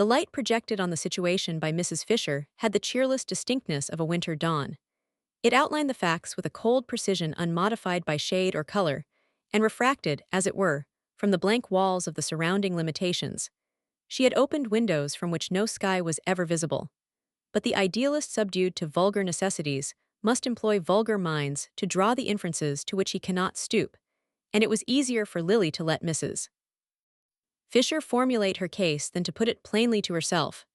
The light projected on the situation by Mrs. Fisher had the cheerless distinctness of a winter dawn. It outlined the facts with a cold precision unmodified by shade or color, and refracted, as it were, from the blank walls of the surrounding limitations. She had opened windows from which no sky was ever visible. But the idealist subdued to vulgar necessities must employ vulgar minds to draw the inferences to which he cannot stoop, and it was easier for Lily to let Mrs. Fisher formulate her case than to put it plainly to herself.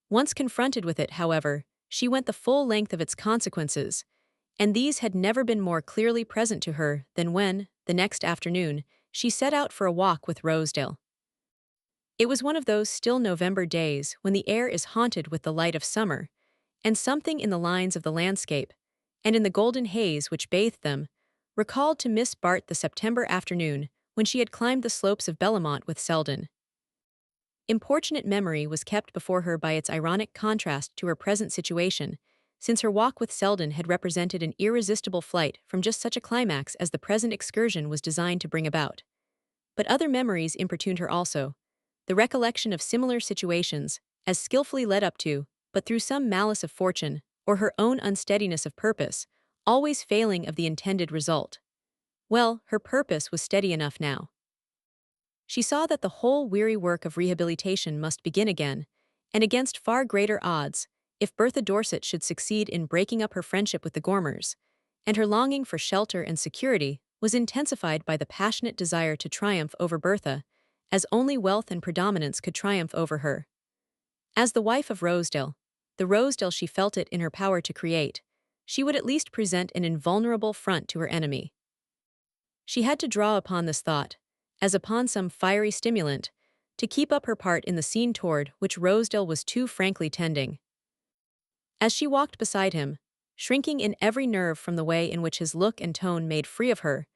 Once confronted with it, however, she went the full length of its consequences, and these had never been more clearly present to her than when, the next afternoon, she set out for a walk with Rosedale. It was one of those still November days when the air is haunted with the light of summer, and something in the lines of the landscape, and in the golden haze which bathed them, recalled to Miss Bart the September afternoon when she had climbed the slopes of Bellamont with Selden. Importunate memory was kept before her by its ironic contrast to her present situation, since her walk with Selden had represented an irresistible flight from just such a climax as the present excursion was designed to bring about. But other memories importuned her also. The recollection of similar situations, as skillfully led up to, but through some malice of fortune, or her own unsteadiness of purpose, always failing of the intended result. Well, her purpose was steady enough now. She saw that the whole weary work of rehabilitation must begin again, and against far greater odds, if Bertha Dorset should succeed in breaking up her friendship with the Gormers, and her longing for shelter and security was intensified by the passionate desire to triumph over Bertha, as only wealth and predominance could triumph over her. As the wife of Rosedale, the Rosedale she felt it in her power to create, she would at least present an invulnerable front to her enemy. She had to draw upon this thought, as upon some fiery stimulant, to keep up her part in the scene toward which Rosedale was too frankly tending. As she walked beside him, shrinking in every nerve from the way in which his look and tone made free of her,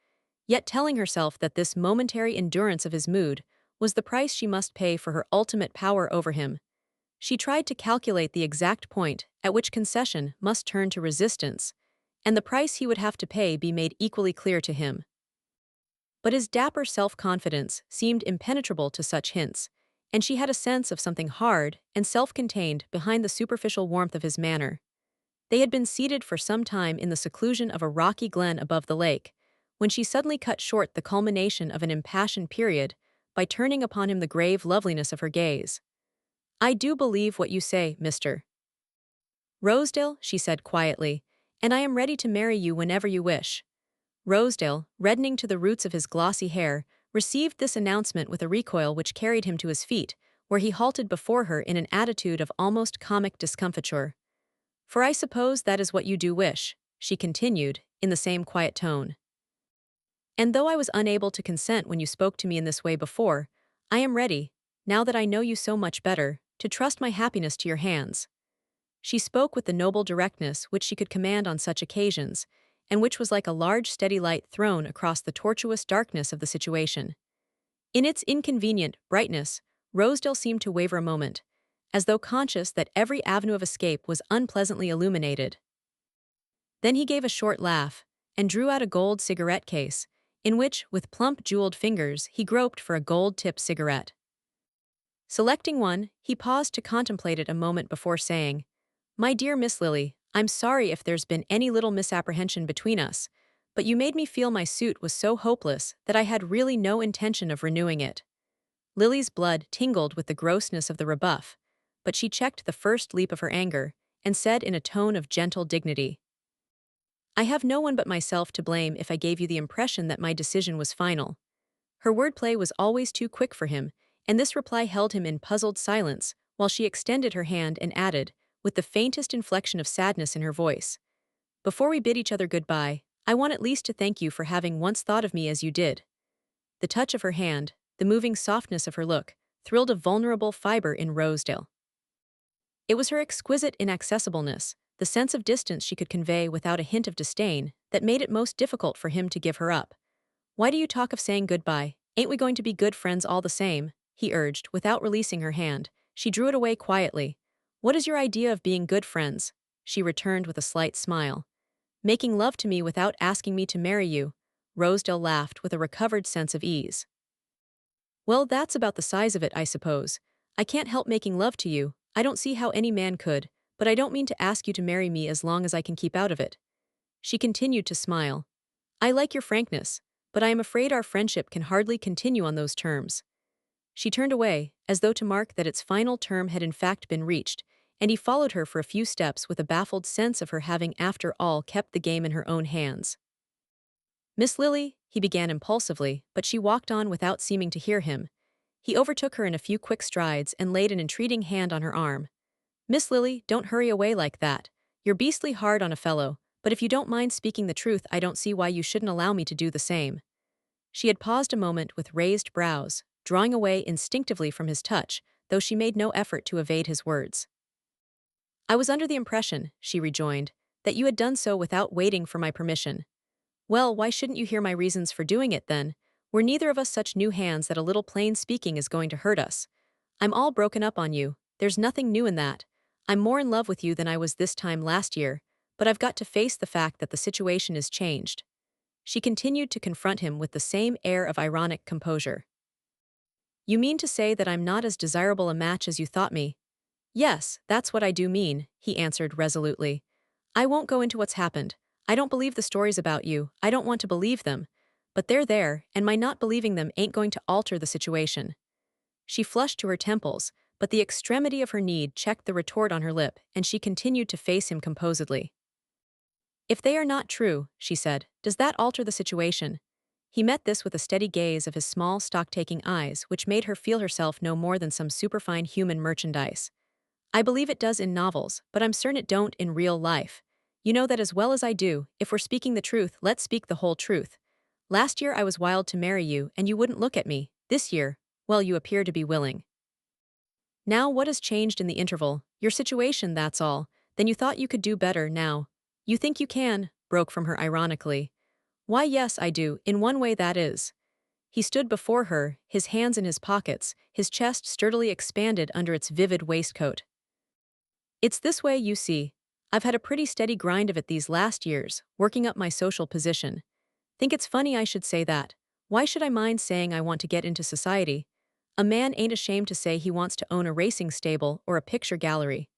yet telling herself that this momentary endurance of his mood was the price she must pay for her ultimate power over him, she tried to calculate the exact point at which concession must turn to resistance, and the price he would have to pay be made equally clear to him. But his dapper self-confidence seemed impenetrable to such hints, and she had a sense of something hard and self-contained behind the superficial warmth of his manner. They had been seated for some time in the seclusion of a rocky glen above the lake, when she suddenly cut short the culmination of an impassioned period by turning upon him the grave loveliness of her gaze. "I do believe what you say, Mr. Rosedale," she said quietly, "and I am ready to marry you whenever you wish." Rosedale, reddening to the roots of his glossy hair, received this announcement with a recoil which carried him to his feet, where he halted before her in an attitude of almost comic discomfiture. "For I suppose that is what you do wish," she continued, in the same quiet tone. "And though I was unable to consent when you spoke to me in this way before, I am ready, now that I know you so much better, to trust my happiness to your hands." She spoke with the noble directness which she could command on such occasions, and which was like a large steady light thrown across the tortuous darkness of the situation. In its inconvenient brightness, Rosedale seemed to waver a moment, as though conscious that every avenue of escape was unpleasantly illuminated. Then he gave a short laugh, and drew out a gold cigarette case, in which, with plump jeweled fingers, he groped for a gold-tipped cigarette. Selecting one, he paused to contemplate it a moment before saying, "My dear Miss Lily, I'm sorry if there's been any little misapprehension between us, but you made me feel my suit was so hopeless that I had really no intention of renewing it." Lily's blood tingled with the grossness of the rebuff, but she checked the first leap of her anger, and said in a tone of gentle dignity, "I have no one but myself to blame if I gave you the impression that my decision was final." Her wordplay was always too quick for him, and this reply held him in puzzled silence, while she extended her hand and added, with the faintest inflection of sadness in her voice, "Before we bid each other goodbye, I want at least to thank you for having once thought of me as you did." The touch of her hand, the moving softness of her look, thrilled a vulnerable fiber in Rosedale. It was her exquisite inaccessibleness, the sense of distance she could convey without a hint of disdain, that made it most difficult for him to give her up. "Why do you talk of saying goodbye? Ain't we going to be good friends all the same?" he urged, without releasing her hand. She drew it away quietly. "What is your idea of being good friends?" she returned with a slight smile. "Making love to me without asking me to marry you." Rosedale laughed with a recovered sense of ease. "Well, that's about the size of it, I suppose. I can't help making love to you. I don't see how any man could, but I don't mean to ask you to marry me as long as I can keep out of it. She continued to smile. I like your frankness, but I am afraid our friendship can hardly continue on those terms. She turned away, as though to mark that its final term had in fact been reached, and he followed her for a few steps with a baffled sense of her having after all kept the game in her own hands. Miss Lily, he began impulsively, but she walked on without seeming to hear him. He overtook her in a few quick strides and laid an entreating hand on her arm. Miss Lily, don't hurry away like that. You're beastly hard on a fellow, but if you don't mind speaking the truth, I don't see why you shouldn't allow me to do the same. She had paused a moment with raised brows, drawing away instinctively from his touch, though she made no effort to evade his words. I was under the impression, she rejoined, that you had done so without waiting for my permission. Well, why shouldn't you hear my reasons for doing it then? We're neither of us such new hands that a little plain speaking is going to hurt us. I'm all broken up on you, there's nothing new in that. I'm more in love with you than I was this time last year, but I've got to face the fact that the situation is changed. She continued to confront him with the same air of ironic composure. You mean to say that I'm not as desirable a match as you thought me? Yes, that's what I do mean, he answered resolutely. I won't go into what's happened. I don't believe the stories about you, I don't want to believe them. But they're there, and my not believing them ain't going to alter the situation. She flushed to her temples, but the extremity of her need checked the retort on her lip, and she continued to face him composedly. If they are not true, she said, does that alter the situation? He met this with a steady gaze of his small stock-taking eyes, which made her feel herself no more than some superfine human merchandise. I believe it does in novels, but I'm certain it don't in real life. You know that as well as I do. If we're speaking the truth, let's speak the whole truth. Last year I was wild to marry you, and you wouldn't look at me. This year, well, you appear to be willing. Now what has changed in the interval? Your situation, that's all. Then you thought you could do better now. You think you can, broke from her ironically. Why yes, I do, in one way that is. He stood before her, his hands in his pockets, his chest sturdily expanded under its vivid waistcoat. It's this way, you see. I've had a pretty steady grind of it these last years, working up my social position. Think it's funny I should say that. Why should I mind saying I want to get into society? A man ain't ashamed to say he wants to own a racing stable or a picture gallery.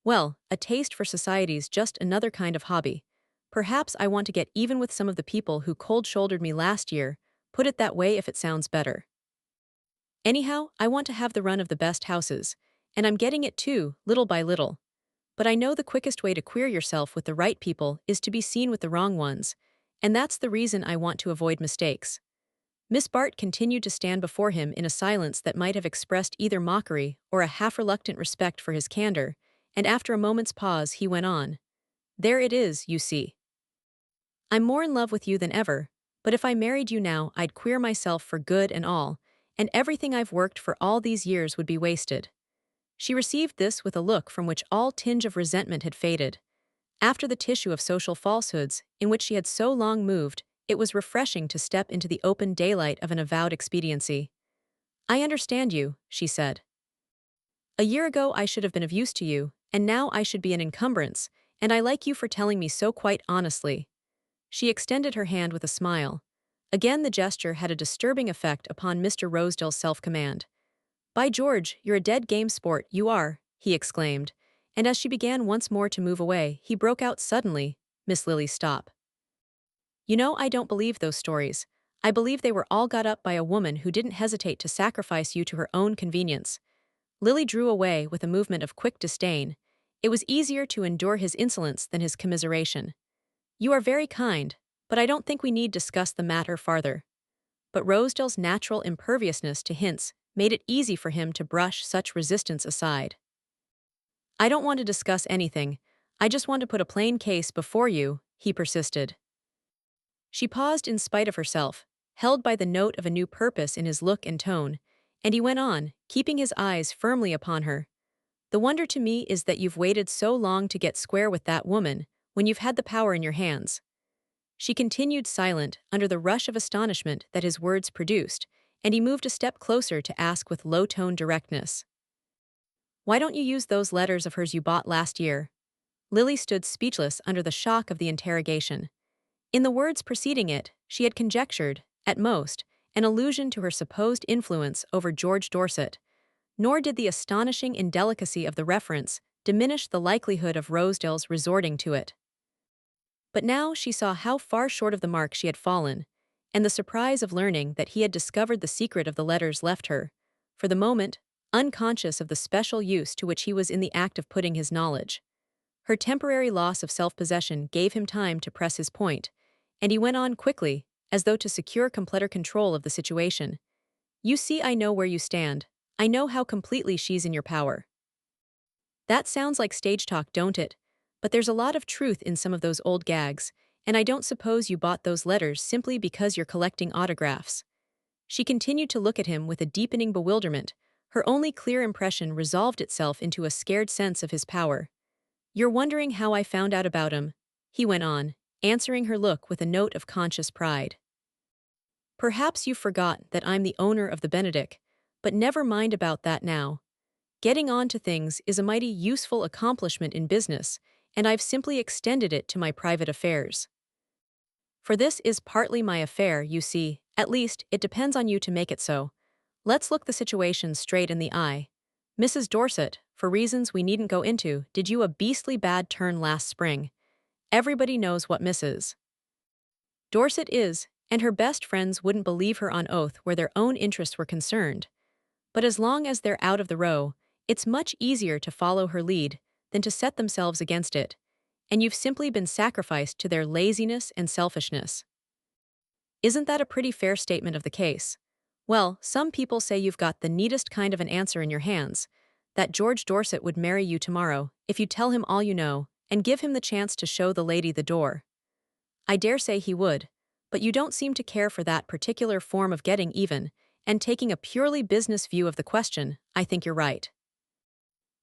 Well, a taste for society's just another kind of hobby. Perhaps I want to get even with some of the people who cold-shouldered me last year, put it that way if it sounds better. Anyhow, I want to have the run of the best houses, and I'm getting it too, little by little. But I know the quickest way to queer yourself with the right people is to be seen with the wrong ones, and that's the reason I want to avoid mistakes. Miss Bart continued to stand before him in a silence that might have expressed either mockery or a half-reluctant respect for his candor, and after a moment's pause he went on. There it is, you see. I'm more in love with you than ever, but if I married you now I'd queer myself for good and all, and everything I've worked for all these years would be wasted. She received this with a look from which all tinge of resentment had faded. After the tissue of social falsehoods, in which she had so long moved, it was refreshing to step into the open daylight of an avowed expediency. I understand you, she said. A year ago I should have been of use to you, and now I should be an encumbrance, and I like you for telling me so quite honestly. She extended her hand with a smile. Again the gesture had a disturbing effect upon Mr. Rosedale's self-command. By George, you're a dead game sport, you are, he exclaimed, and as she began once more to move away, he broke out suddenly, Miss Lily, stop. You know I don't believe those stories. I believe they were all got up by a woman who didn't hesitate to sacrifice you to her own convenience. Lily drew away with a movement of quick disdain. It was easier to endure his insolence than his commiseration. You are very kind, but I don't think we need discuss the matter farther. But Rosedale's natural imperviousness to hints made it easy for him to brush such resistance aside. I don't want to discuss anything. I just want to put a plain case before you, he persisted. She paused in spite of herself, held by the note of a new purpose in his look and tone, and he went on, keeping his eyes firmly upon her. The wonder to me is that you've waited so long to get square with that woman, when you've had the power in your hands. She continued silent under the rush of astonishment that his words produced, and he moved a step closer to ask with low-toned directness. Why don't you use those letters of hers you bought last year? Lily stood speechless under the shock of the interrogation. In the words preceding it, she had conjectured, at most, an allusion to her supposed influence over George Dorset. nor did the astonishing indelicacy of the reference diminish the likelihood of Rosedale's resorting to it. But now she saw how far short of the mark she had fallen, and the surprise of learning that he had discovered the secret of the letters left her, for the moment, unconscious of the special use to which he was in the act of putting his knowledge. Her temporary loss of self-possession gave him time to press his point, and he went on quickly, as though to secure completer control of the situation. You see, I know where you stand. I know how completely she's in your power. That sounds like stage talk, don't it? But there's a lot of truth in some of those old gags, and I don't suppose you bought those letters simply because you're collecting autographs. She continued to look at him with a deepening bewilderment. Her only clear impression resolved itself into a scared sense of his power. You're wondering how I found out about him, he went on, answering her look with a note of conscious pride. Perhaps you forgot that I'm the owner of the Benedict, but never mind about that now. Getting on to things is a mighty useful accomplishment in business, and I've simply extended it to my private affairs. For this is partly my affair, you see, at least it depends on you to make it so. Let's look the situation straight in the eye. Mrs. Dorset, for reasons we needn't go into, did you a beastly bad turn last spring. Everybody knows what Mrs. Dorset is, and her best friends wouldn't believe her on oath where their own interests were concerned. But as long as they're out of the row, it's much easier to follow her lead than to set themselves against it, and you've simply been sacrificed to their laziness and selfishness. Isn't that a pretty fair statement of the case? Well, some people say you've got the neatest kind of an answer in your hands, that George Dorset would marry you tomorrow if you tell him all you know and give him the chance to show the lady the door. I dare say he would, but you don't seem to care for that particular form of getting even, and taking a purely business view of the question, I think you're right.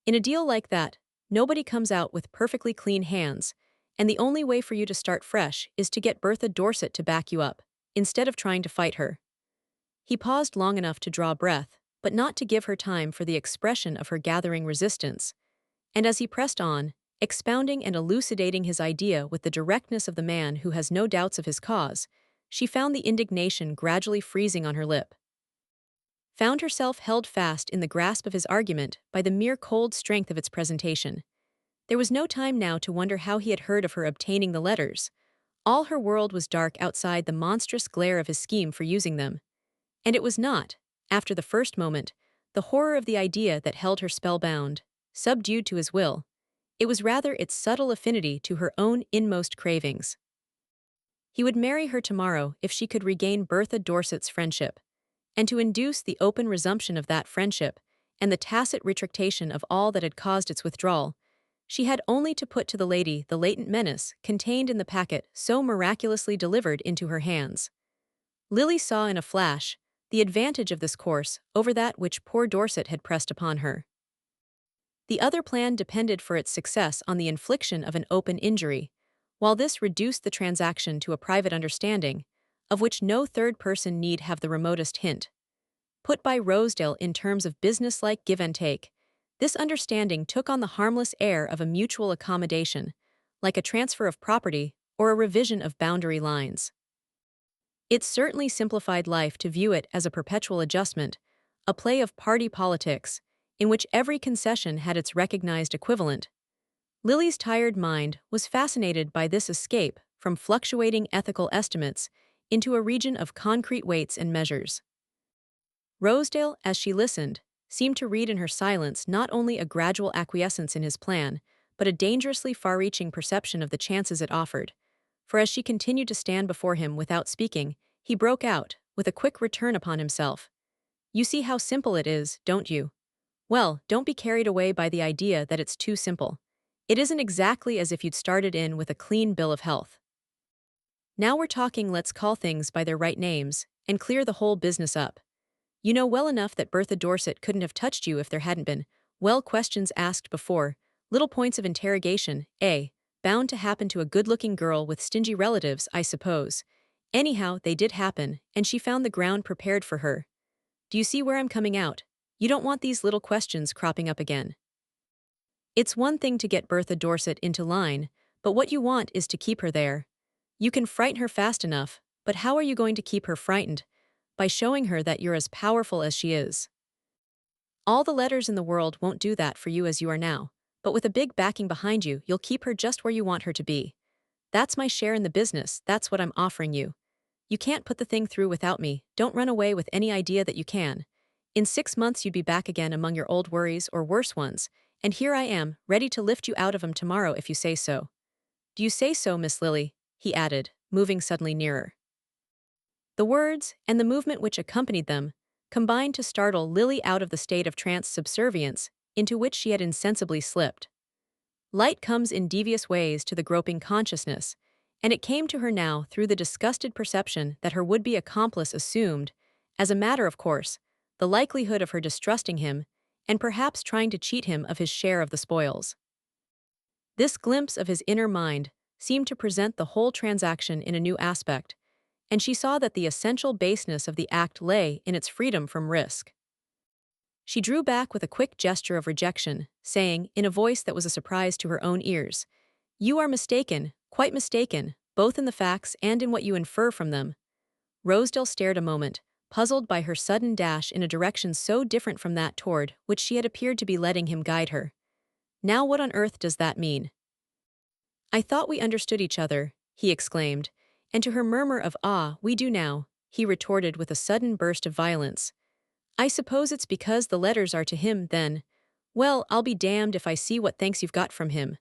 In a deal like that, nobody comes out with perfectly clean hands, and the only way for you to start fresh is to get Bertha Dorset to back you up, instead of trying to fight her. He paused long enough to draw breath, but not to give her time for the expression of her gathering resistance, and as he pressed on, expounding and elucidating his idea with the directness of the man who has no doubts of his cause, she found the indignation gradually freezing on her lip. Found herself held fast in the grasp of his argument by the mere cold strength of its presentation. There was no time now to wonder how he had heard of her obtaining the letters. All her world was dark outside the monstrous glare of his scheme for using them. And it was not, after the first moment, the horror of the idea that held her spellbound, subdued to his will. It was rather its subtle affinity to her own inmost cravings. He would marry her tomorrow if she could regain Bertha Dorset's friendship, and to induce the open resumption of that friendship and the tacit retractation of all that had caused its withdrawal, she had only to put to the lady the latent menace contained in the packet so miraculously delivered into her hands. Lily saw in a flash the advantage of this course over that which poor Dorset had pressed upon her. The other plan depended for its success on the infliction of an open injury, while this reduced the transaction to a private understanding, of which no third person need have the remotest hint. Put by Rosedale in terms of businesslike give and take, this understanding took on the harmless air of a mutual accommodation, like a transfer of property or a revision of boundary lines. It certainly simplified life to view it as a perpetual adjustment, a play of party politics, in which every concession had its recognized equivalent. Lily's tired mind was fascinated by this escape from fluctuating ethical estimates into a region of concrete weights and measures. Rosedale, as she listened, seemed to read in her silence not only a gradual acquiescence in his plan, but a dangerously far-reaching perception of the chances it offered. For as she continued to stand before him without speaking, he broke out, with a quick return upon himself. You see how simple it is, don't you? Well, don't be carried away by the idea that it's too simple. It isn't exactly as if you'd started in with a clean bill of health. Now we're talking, let's call things by their right names, and clear the whole business up. You know well enough that Bertha Dorset couldn't have touched you if there hadn't been, well, questions asked before, little points of interrogation, bound to happen to a good-looking girl with stingy relatives, I suppose. Anyhow, they did happen, and she found the ground prepared for her. Do you see where I'm coming out? You don't want these little questions cropping up again. It's one thing to get Bertha Dorset into line, but what you want is to keep her there. You can frighten her fast enough, but how are you going to keep her frightened? By showing her that you're as powerful as she is. All the letters in the world won't do that for you as you are now, but with a big backing behind you, you'll keep her just where you want her to be. That's my share in the business, that's what I'm offering you. You can't put the thing through without me, don't run away with any idea that you can. In 6 months you'd be back again among your old worries or worse ones, and here I am, ready to lift you out of 'em tomorrow if you say so. Do you say so, Miss Lily? He added, moving suddenly nearer. The words, and the movement which accompanied them, combined to startle Lily out of the state of trance subservience into which she had insensibly slipped. Light comes in devious ways to the groping consciousness, and it came to her now through the disgusted perception that her would-be accomplice assumed, as a matter of course, the likelihood of her distrusting him and perhaps trying to cheat him of his share of the spoils. This glimpse of his inner mind seemed to present the whole transaction in a new aspect, and she saw that the essential baseness of the act lay in its freedom from risk. She drew back with a quick gesture of rejection, saying, in a voice that was a surprise to her own ears, "You are mistaken, quite mistaken, both in the facts and in what you infer from them." Rosedale stared a moment, puzzled by her sudden dash in a direction so different from that toward which she had appeared to be letting him guide her. Now what on earth does that mean? "I thought we understood each other," he exclaimed, and to her murmur of "Ah, we do now," he retorted with a sudden burst of violence. "I suppose it's because the letters are to him, then. Well, I'll be damned if I see what thanks you've got from him.